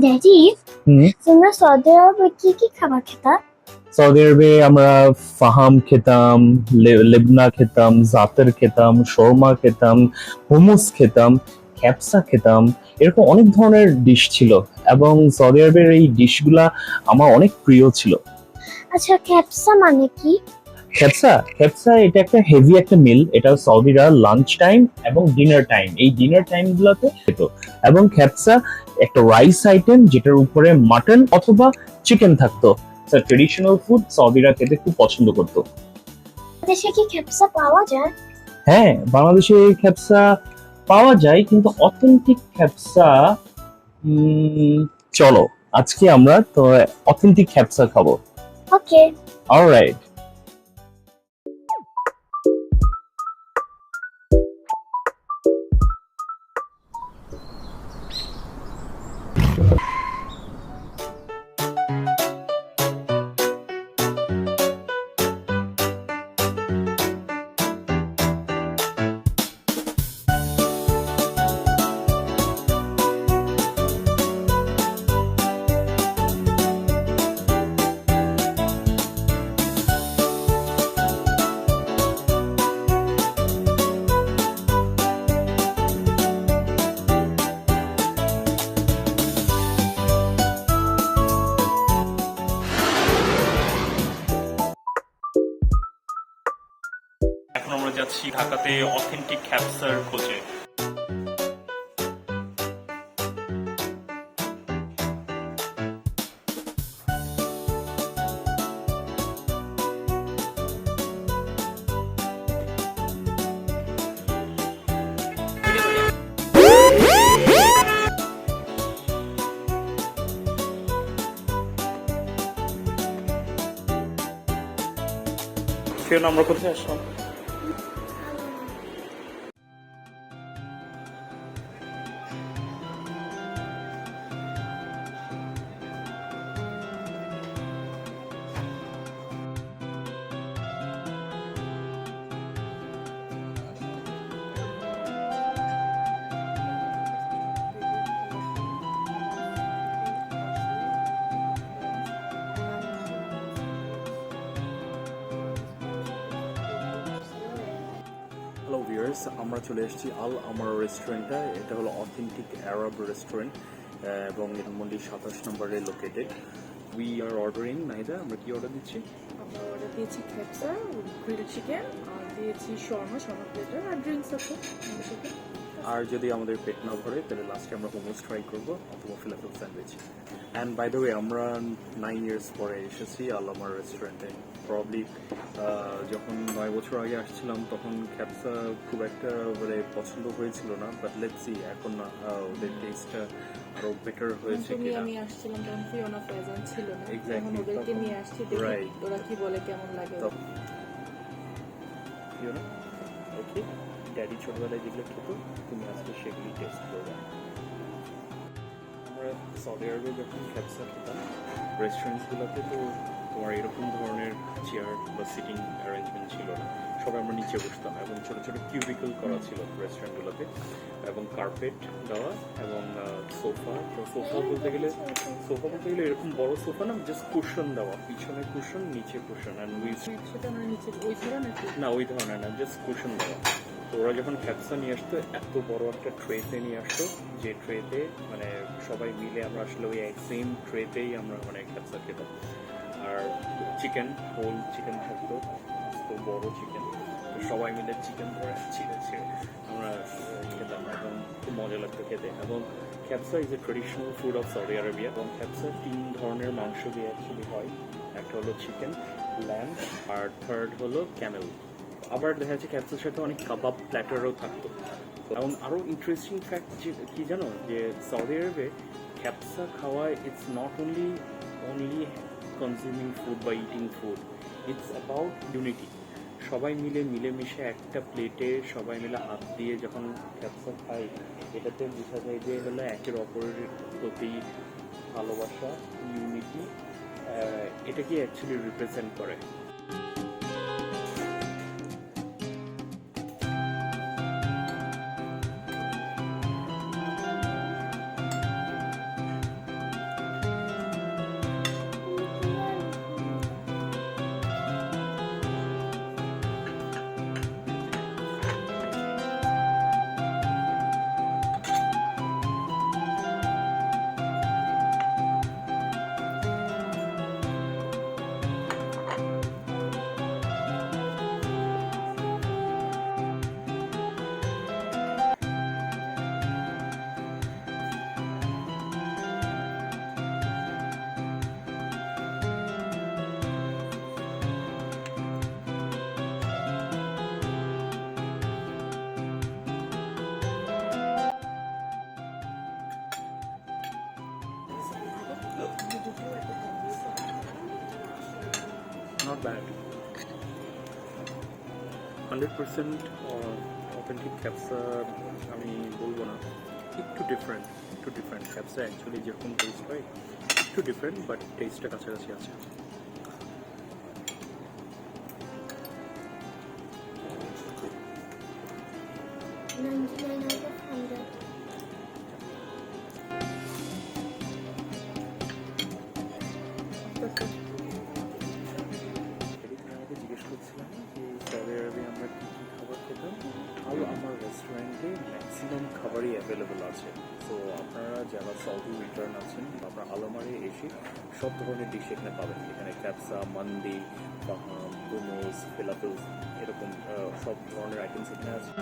Daddy, হুম। তোমরা Saudi আরবে কি কি খাবার খেতা? সৌদি আরবে আমরা ফাহাম খেতাম, লেবনা খেতাম, জাতের খেতাম, শর্মা খেতাম, হুমুস খেতাম, ক্যাপসা খেতাম। এরকম অনেক ধরনের ডিশ ছিল এবং সৌদি আরবের এই ডিশগুলা আমার অনেক প্রিয় ছিল। আচ্ছা, ক্যাপসা মানে কি? ক্যাপসা ক্যাপসা এটা একটা হেভি একটা মিল। এটা সৌদিরা লাঞ্চ টাইম এবং ডিনার টাইম, এই ডিনার টাইম গুলোতে খেত। এবং ক্যাপসা একটা রাইস আইটেম যেটার উপরে মাটন অথবা চিকেন থাকতো। ট্রেডিশনাল ফুড সৌদিরা খেতে খুব পছন্দ করতো। দেশে কি ক্যাপসা পাওয়া যায়? হ্যাঁ, বাংলাদেশে ক্যাপসা পাওয়া যায় কিন্তু অথেন্টিক ক্যাপসা চলো আজকে আমরা তো অথেন্টিক ক্যাপসা খাবো। ওকে। অলরাইট। এখন আমরা যাচ্ছি ঢাকাতে অথেন্টিক ক্যাপসার খোঁজে। আমরা কোথায় আসলাম? হ্যালো ভিউয়ার্স, আমরা চলে এসেছি আল আমার রেস্টুরেন্টটা। এটা হলো অথেন্টিক আরব রেস্টুরেন্ট এবং ধানমন্ডি 27 নম্বরে লোকেটেড। We are ordering. নাইদা, আমরা কি অর্ডার দিচ্ছি? আমরা অর্ডার দিয়েছি ক্যাপসা, গ্রিল চিকেন, আর দিয়েছি শর্মা প্লেটার, আর ড্রিঙ্কস আছে আমাদের সাথে। আর যদি আমাদের পেট না ভরে তাহলে লাস্টে আমরা মোমোস ট্রাই করবো অথবা falafel sandwich. And by the way, আমরা 9 ইয়ার্স পরে এসেছি আল আমার রেস্টুরেন্টে। প্রবলি যখন 9 বছর আগে আসছিলাম তখন ক্যাপসা খুব একটা মানে পছন্দ হয়েছিল না, বাট লেটস সি এখন ওদের টেস্টটা আরো বেটার হয়েছে তুমি কিনা। আমি আসছিলাম তখন ফিওনা ফ্রেজন ছিল না, Exactly. এখন ওদেরকে নিয়ে আসছি, দেখি Right. ওরা কি বলে, কেমন লাগে। ওকে, ড্যাডি ছোটবেলায় যেগুলো খেত তুমি আজকে সেগুলি টেস্ট করবে। আমরা সৌদি আরবে যখন ক্যাপসা খেতাম রেস্টুরেন্টসগুলোতে, তো তোমার এরকম ধরনের চেয়ার বা সিটিং অ্যারেঞ্জমেন্ট ছিল না। সবাই আমরা নিচে বসতাম এবং ছোট ছোট কিউবিকল করা ছিল রেস্টুরেন্টগুলোতে, এবং কার্পেট দেওয়া এবং সোফা বলতে গেলে এরকম বড় সোফা না, জাস্ট কুশন দেওয়া, পিছনে কুশন নিচে কুশন। সেটা মানে নিচে ওই ধরনের না, ওই ধরনের না, জাস্ট কুশন দেওয়া। তো ওরা যখন ক্যাপসা নিয়ে আসতো এত বড় একটা ট্রেতে নিয়ে আসতো, যে ট্রেতে মানে সবাই মিলে আমরা আসলে ওই সেম ট্রেতেই আমরা মানে ক্যাপসা খেতাম। আর চিকেন, হোল চিকেন থাকতো, তো বড় চিকেন, তো সবাই মিলে চিকেন ধরে ছিঁড়ে আমরা খেতাম এবং খুব মজা লাগতো খেতে। এবং ক্যাপসা is a traditional food of Saudi Arabia. এবং ক্যাপসা 3 ধরনের মাংস দিয়ে অ্যাকচুয়ালি হয়। একটা হলো চিকেন, ল্যাম্ব, আর থার্ড হলো ক্যামেল। আবার দেখা যাচ্ছে ক্যাপসার সাথে অনেক কাবাব প্ল্যাটারও থাকতো। এবং আরও ইন্টারেস্টিং ফ্যাক্ট কি জানো, যে সৌদি আরবে ক্যাপসা খাওয়া it's not only consuming food বা eating food, it's about unity. সবাই মিলেমিশে একটা প্লেটে সবাই মিলে হাত দিয়ে যখন ক্যাপসা খাই, এটাতে বোঝা যায় যে হলো একের অপরের প্রতি ভালোবাসা, ইউনিটি, এটাকে অ্যাকচুয়ালি রিপ্রেজেন্ট করে। দুটোও একটা কম্বিনেশন। নট ব্যাড, 100% অথেন্টিক ক্যাপসা আমি বলবো না, একটু ডিফারেন্ট, ক্যাপসা অ্যাকচুয়ালি যেরকম টেস্ট হয় একটু ডিফারেন্ট, বাট টেস্টটা কাছাকাছি আছে। $99 out of 100. আমাকে জিজ্ঞেস করছিলাম যে সৌদি আরবে আমরা কী কী খাবার খেতাম, আর আমার রেস্টুরেন্টে ম্যাক্সিমাম খাবারই অ্যাভেলেবেল আছে। তো আপনারা যারা সৌদি রিটার্ন আছেন আপনারা আলমারে এসে সব ধরনের ডিশ এখানে পাবেন। এখানে ক্যাপসা, মান্দি, বাহাম, মোমোস, ফেলাফেলস এরকম সব ধরনের আইটেমস এখানে আছে।